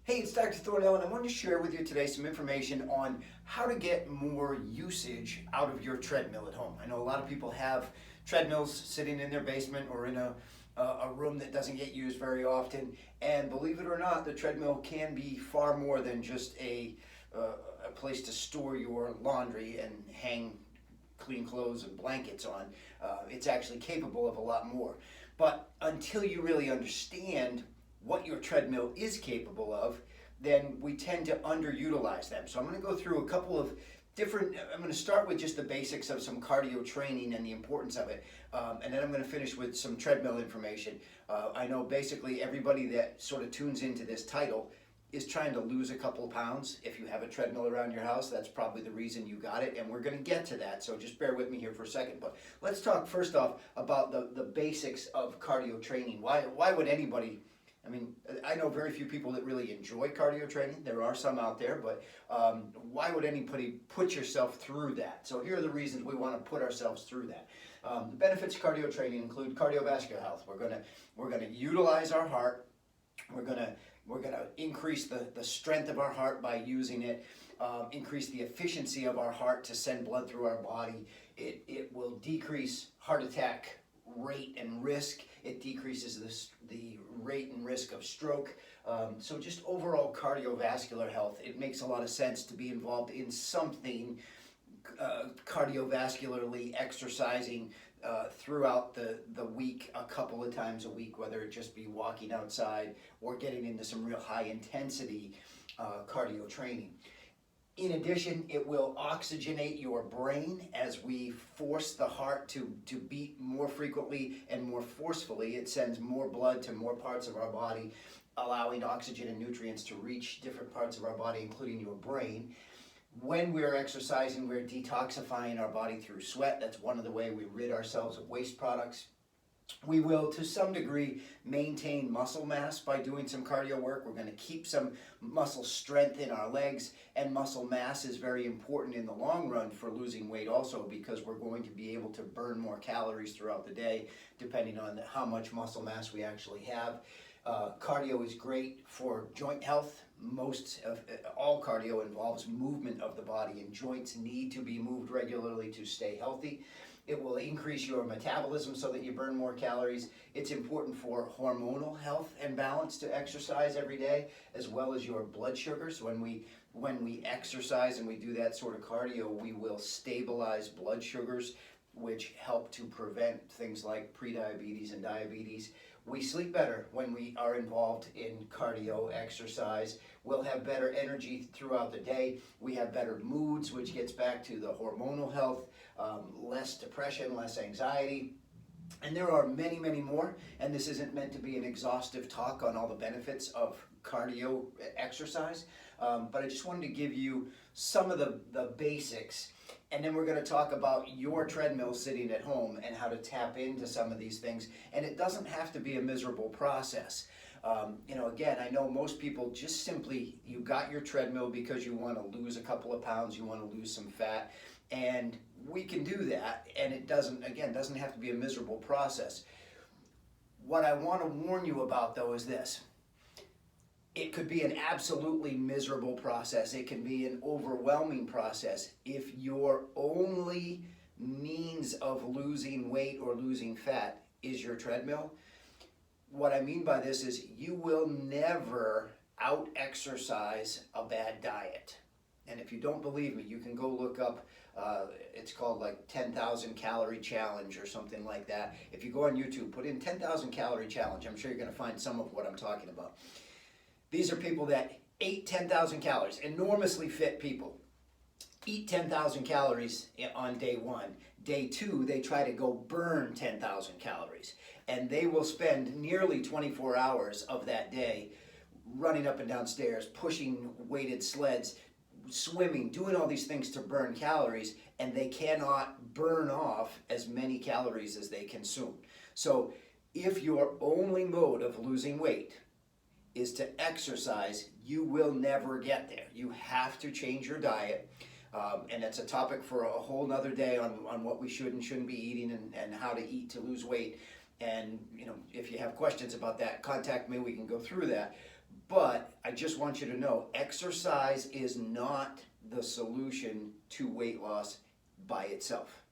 Hey, it's Dr. Thornell, and I wanted to share with you today some information on how to get more usage out of your treadmill at home. I know a lot of people have treadmills sitting in their basement or in a room that doesn't get used very often, and believe it or not, the treadmill can be far more than just a place to store your laundry and hang clean clothes and blankets on. It's actually capable of a lot more. But until you really understand what your treadmill is capable of, then we tend to underutilize them. So I'm going to go through a couple of I'm going to start with just the basics of some cardio training and the importance of it, and then I'm going to finish with some treadmill information. I know basically everybody that sort of tunes into this title is trying to lose a couple of pounds. If you have a treadmill around your house, that's probably the reason you got it, and we're going to get to that, so just bear with me here for a second. But let's talk first off about the basics of cardio training. Why would anybody, I know very few people that really enjoy cardio training. There are some out there, but why would anybody put yourself through that? So here are the reasons we want to put ourselves through that. The benefits of cardio training include cardiovascular health. We're gonna utilize our heart. We're gonna increase the strength of our heart by using it, increase the efficiency of our heart to send blood through our body. It will decrease heart attack rate and risk. It decreases the rate and risk of stroke. So just overall cardiovascular health, it makes a lot of sense to be involved in something cardiovascularly exercising throughout the week, a couple of times a week, whether it just be walking outside or getting into some real high intensity cardio training. In addition, it will oxygenate your brain as we force the heart to beat more frequently and more forcefully. It sends more blood to more parts of our body, allowing oxygen and nutrients to reach different parts of our body, including your brain. When we're exercising, we're detoxifying our body through sweat. That's one of the ways we rid ourselves of waste products. We will, to some degree, maintain muscle mass by doing some cardio work. We're going to keep some muscle strength in our legs, and muscle mass is very important in the long run for losing weight also, because we're going to be able to burn more calories throughout the day depending on how much muscle mass we actually have. Cardio is great for joint health. All cardio involves movement of the body, and joints need to be moved regularly to stay healthy. It will increase your metabolism so that you burn more calories. It's important for hormonal health and balance to exercise every day, as well as your blood sugars. When we exercise and we do that sort of cardio, we will stabilize blood sugars, which help to prevent things like prediabetes and diabetes. We sleep better when we are involved in cardio exercise. We'll have better energy throughout the day. We have better moods, which gets back to the hormonal health, less depression, less anxiety. And there are many, many more, and this isn't meant to be an exhaustive talk on all the benefits of cardio exercise, but I just wanted to give you some of the basics. And then we're going to talk about your treadmill sitting at home and how to tap into some of these things. And it doesn't have to be a miserable process. Again, I know most people just simply, you got your treadmill because you want to lose a couple of pounds, you want to lose some fat, and we can do that. And it doesn't have to be a miserable process. What I want to warn you about, though, is this. It could be an absolutely miserable process. It can be an overwhelming process if your only means of losing weight or losing fat is your treadmill. What I mean by this is you will never out-exercise a bad diet. And if you don't believe me, you can go look up, it's called like 10,000 calorie challenge or something like that. If you go on YouTube, put in 10,000 calorie challenge, I'm sure you're going to find some of what I'm talking about. These are people that ate 10,000 calories, enormously fit people. Eat 10,000 calories on day one. Day two, they try to go burn 10,000 calories. And they will spend nearly 24 hours of that day running up and down stairs, pushing weighted sleds, swimming, doing all these things to burn calories, and they cannot burn off as many calories as they consume. So if your only mode of losing weight is to exercise, you will never get there. You have to change your diet. And it's a topic for a whole nother day on what we should and shouldn't be eating and how to eat to lose weight. And if you have questions about that, contact me, we can go through that. But I just want you to know, exercise is not the solution to weight loss by itself.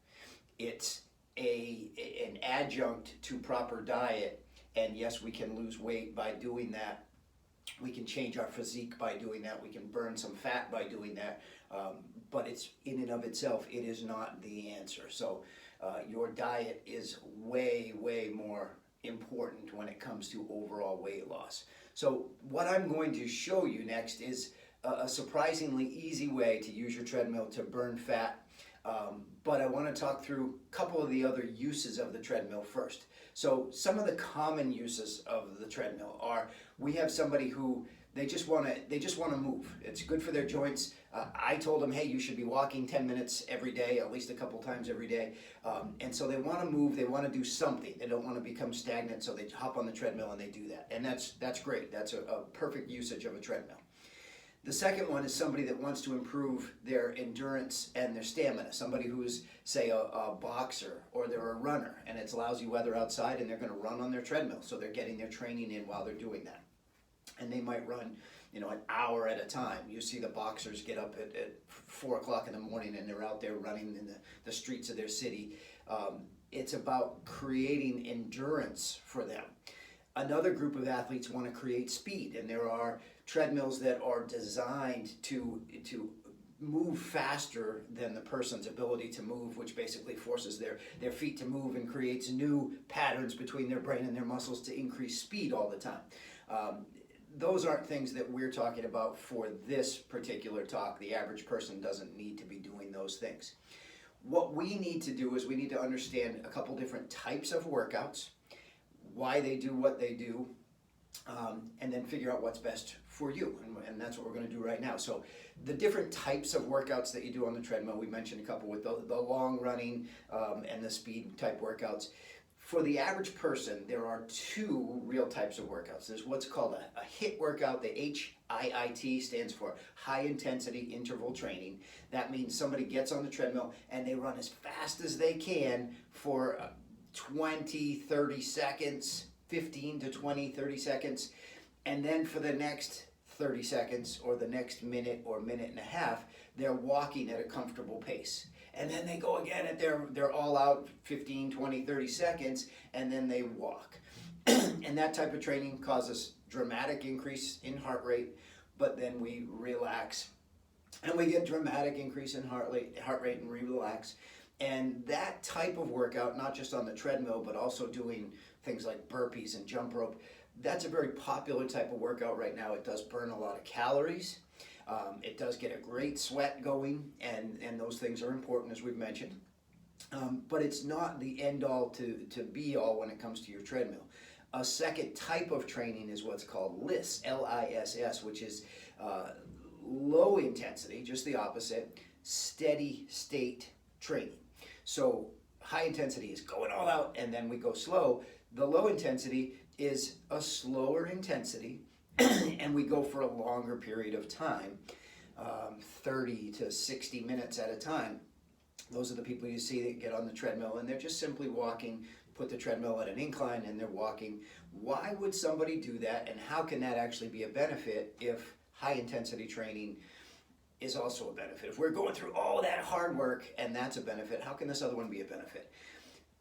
It's an adjunct to proper diet, and yes, we can lose weight by doing that. We can change our physique by doing that. We can burn some fat by doing that. But it's in and of itself, it is not the answer. So your diet is way, way more important when it comes to overall weight loss. So what I'm going to show you next is a surprisingly easy way to use your treadmill to burn fat. But I want to talk through a couple of the other uses of the treadmill first. So some of the common uses of the treadmill are, we have somebody who they just want to move. It's good for their joints. I told them, hey, you should be walking 10 minutes every day, at least a couple times every day. And so they want to move. They want to do something. They don't want to become stagnant, so they hop on the treadmill and they do that. And that's great. That's a perfect usage of a treadmill. The second one is somebody that wants to improve their endurance and their stamina. Somebody who's, say, a boxer, or they're a runner, and it's lousy weather outside and they're going to run on their treadmill. So they're getting their training in while they're doing that. And they might run, an hour at a time. You see the boxers get up at 4 o'clock in the morning and they're out there running in the streets of their city. It's about creating endurance for them. Another group of athletes want to create speed, and there are treadmills that are designed to move faster than the person's ability to move, which basically forces their feet to move and creates new patterns between their brain and their muscles to increase speed all the time. Those aren't things that we're talking about for this particular talk. The average person doesn't need to be doing those things. What we need to do is we need to understand a couple different types of workouts, why they do what they do, and then figure out what's best for you. And that's what we're going to do right now. So the different types of workouts that you do on the treadmill, we mentioned a couple with the long running and the speed type workouts. For the average person, there are two real types of workouts. There's what's called a HIIT workout. The HIIT stands for high intensity interval training. That means somebody gets on the treadmill and they run as fast as they can for 20, 30 seconds, 15 to 20, 30 seconds. And then for the next 30 seconds or the next minute or minute and a half, they're walking at a comfortable pace. And then they go again at they're all out 15, 20, 30 seconds, and then they walk. And that type of training causes dramatic increase in heart rate, but then we relax and we get dramatic increase in heart rate and we relax. And that type of workout, not just on the treadmill, but also doing things like burpees and jump rope, that's a very popular type of workout right now. It does burn a lot of calories. It does get a great sweat going, and those things are important, as we've mentioned. But it's not the end-all to be-all when it comes to your treadmill. A second type of training is what's called LISS, L-I-S-S, which is low intensity, just the opposite, steady state training. So high intensity is going all out, and then we go slow. The low intensity is a slower intensity, and we go for a longer period of time, 30 to 60 minutes at a time. Those are the people you see that get on the treadmill and they're just simply walking, put the treadmill at an incline and they're walking. Why would somebody do that, and how can that actually be a benefit if high intensity training is also a benefit? If we're going through all that hard work and that's a benefit, how can this other one be a benefit?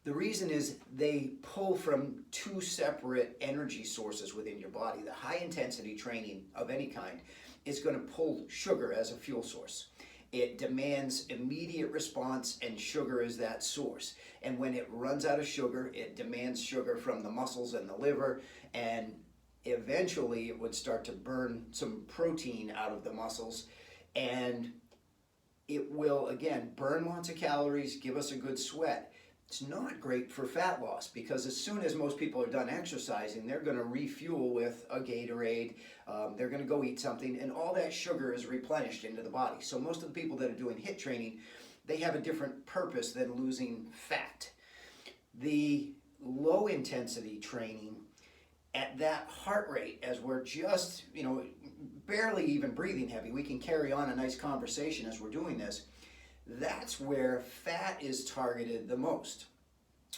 The reason is they pull from two separate energy sources within your body. The high intensity training of any kind is going to pull sugar as a fuel source. It demands immediate response, and sugar is that source. And when it runs out of sugar, it demands sugar from the muscles and the liver, and eventually it would start to burn some protein out of the muscles, and it will, again, burn lots of calories, give us a good sweat. It's not great for fat loss, because as soon as most people are done exercising, they're going to refuel with a Gatorade, they're going to go eat something, and all that sugar is replenished into the body. So most of the people that are doing HIIT training, they have a different purpose than losing fat. The low intensity training at that heart rate, as we're just, barely even breathing heavy, we can carry on a nice conversation as we're doing this. That's where fat is targeted the most.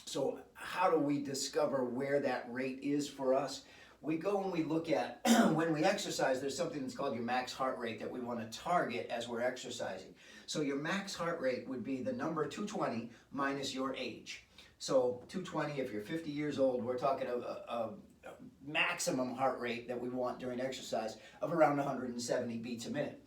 So how do we discover where that rate is for us? we go and we look at, when we exercise, there's something that's called your max heart rate that we want to target as we're exercising. So your max heart rate would be the number 220 minus your age. So 220, if you're 50 years old, we're talking a maximum heart rate that we want during exercise of around 170 beats a minute.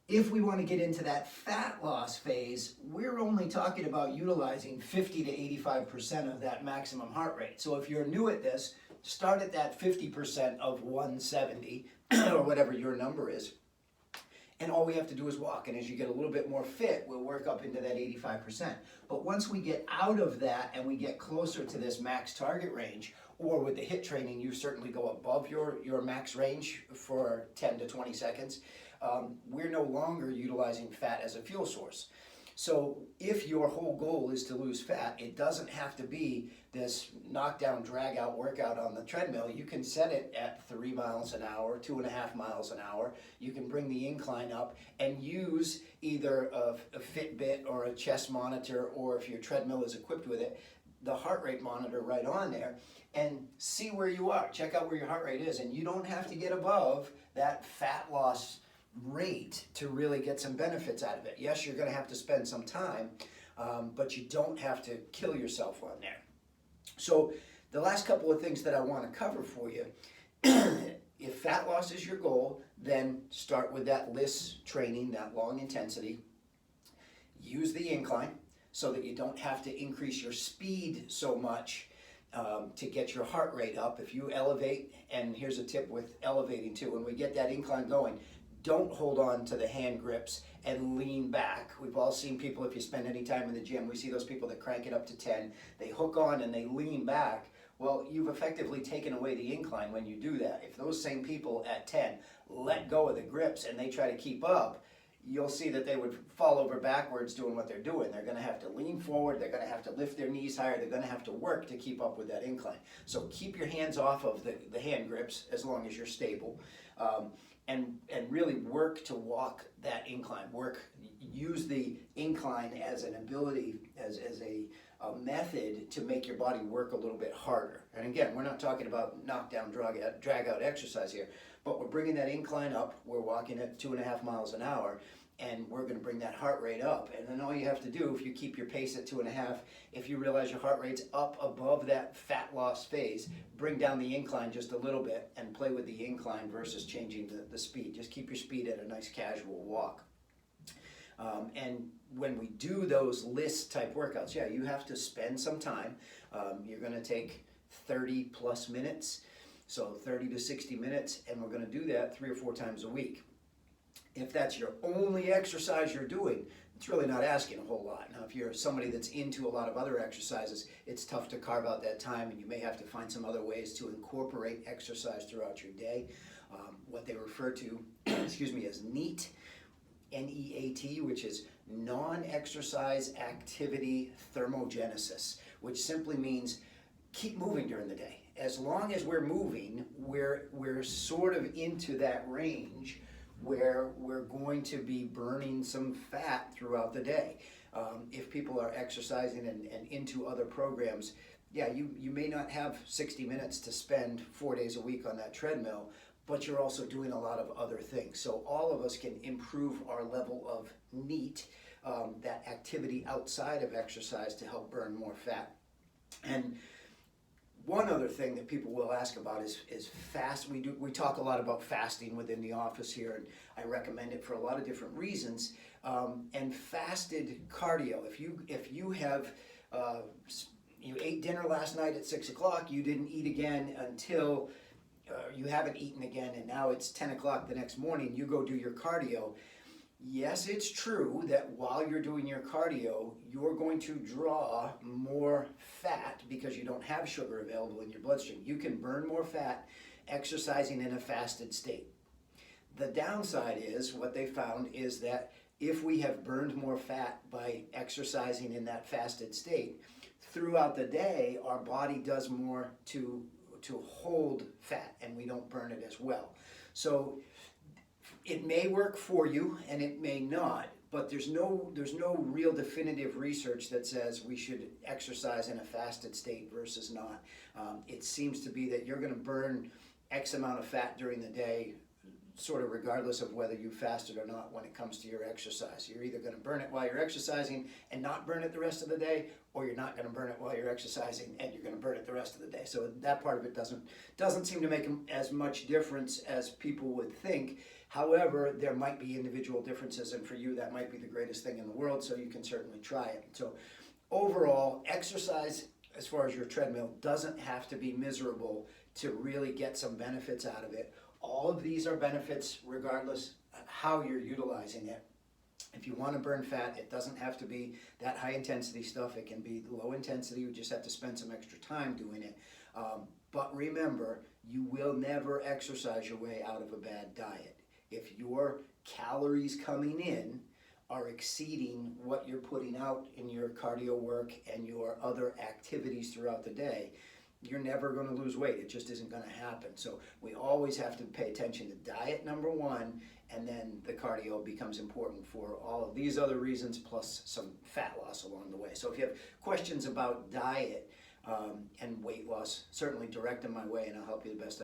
If we want to get into that fat loss phase, we're only talking about utilizing 50 to 85% of that maximum heart rate. So if you're new at this, start at that 50% of 170 or whatever your number is. And all we have to do is walk. And as you get a little bit more fit, we'll work up into that 85%. But once we get out of that and we get closer to this max target range, or with the HIIT training, you certainly go above your max range for 10 to 20 seconds, we're no longer utilizing fat as a fuel source. So if your whole goal is to lose fat, it doesn't have to be this knockdown, drag out workout on the treadmill. You can set it at 3 miles an hour, 2.5 miles an hour. You can bring the incline up and use either a Fitbit or a chest monitor, or if your treadmill is equipped with it, the heart rate monitor right on there, and see where you are. Check out where your heart rate is, and you don't have to get above that fat loss rate to really get some benefits out of it. Yes, you're going to have to spend some time, but you don't have to kill yourself on there. So the last couple of things that I want to cover for you, if fat loss is your goal, then start with that LISS training, that long intensity. Use the incline so that you don't have to increase your speed so much to get your heart rate up. If you elevate, and here's a tip with elevating too, when we get that incline going, don't hold on to the hand grips and lean back. We've all seen people, if you spend any time in the gym, we see those people that crank it up to 10, they hook on and they lean back. Well, you've effectively taken away the incline when you do that. If those same people at 10 let go of the grips and they try to keep up, you'll see that they would fall over backwards doing what they're doing. They're going to have to lean forward, they're going to have to lift their knees higher, they're going to have to work to keep up with that incline. So keep your hands off of the hand grips as long as you're stable. And really work to walk that incline. Use the incline as an ability, as a method to make your body work a little bit harder. And again, we're not talking about knockdown, drag out exercise here, but we're bringing that incline up. We're walking at 2.5 miles an hour, and we're going to bring that heart rate up. And then all you have to do, if you keep your pace at 2.5, if you realize your heart rate's up above that fat loss phase, bring down the incline just a little bit and play with the incline versus changing the speed. Just keep your speed at a nice casual walk. And when we do those LISS type workouts, yeah, you have to spend some time. You're going to take 30 plus minutes, so 30 to 60 minutes, and we're going to do that 3 or 4 times a week. If that's your only exercise you're doing, it's really not asking a whole lot. Now, if you're somebody that's into a lot of other exercises, it's tough to carve out that time, and you may have to find some other ways to incorporate exercise throughout your day. What they refer to, as NEAT, N-E-A-T, which is non-exercise activity thermogenesis, which simply means keep moving during the day. As long as we're moving, we're sort of into that range where we're going to be burning some fat throughout the day. If people are exercising and into other programs, yeah, you may not have 60 minutes to spend 4 days a week on that treadmill, but you're also doing a lot of other things. So all of us can improve our level of NEAT, that activity outside of exercise, to help burn more fat. And one other thing that people will ask about is fast. We talk a lot about fasting within the office here, and I recommend it for a lot of different reasons. And fasted cardio. If you have you ate dinner last night at 6 o'clock, you didn't eat again until you haven't eaten again, and now it's 10 o'clock the next morning, you go do your cardio. Yes, it's true that while you're doing your cardio, you're going to draw more fat because you don't have sugar available in your bloodstream. You can burn more fat exercising in a fasted state. The downside is, what they found is that if we have burned more fat by exercising in that fasted state, throughout the day, our body does more to hold fat, and we don't burn it as well. So it may work for you and it may not, but there's no real definitive research that says we should exercise in a fasted state versus not. It seems to be that you're going to burn X amount of fat during the day, sort of regardless of whether you fasted or not when it comes to your exercise. You're either going to burn it while you're exercising and not burn it the rest of the day, or you're not going to burn it while you're exercising and you're going to burn it the rest of the day. So that part of it doesn't seem to make as much difference as people would think. However, there might be individual differences, and for you that might be the greatest thing in the world, so you can certainly try it. So overall, exercise as far as your treadmill doesn't have to be miserable to really get some benefits out of it. All of these are benefits regardless how you're utilizing it. If you want to burn fat, it doesn't have to be that high intensity stuff. It can be low intensity. You just have to spend some extra time doing it. But remember, you will never exercise your way out of a bad diet. If your calories coming in are exceeding what you're putting out in your cardio work and your other activities throughout the day, you're never going to lose weight. It just isn't going to happen. So we always have to pay attention to diet, number one, and then the cardio becomes important for all of these other reasons, plus some fat loss along the way. So if you have questions about diet and weight loss, certainly direct them my way and I'll help you the best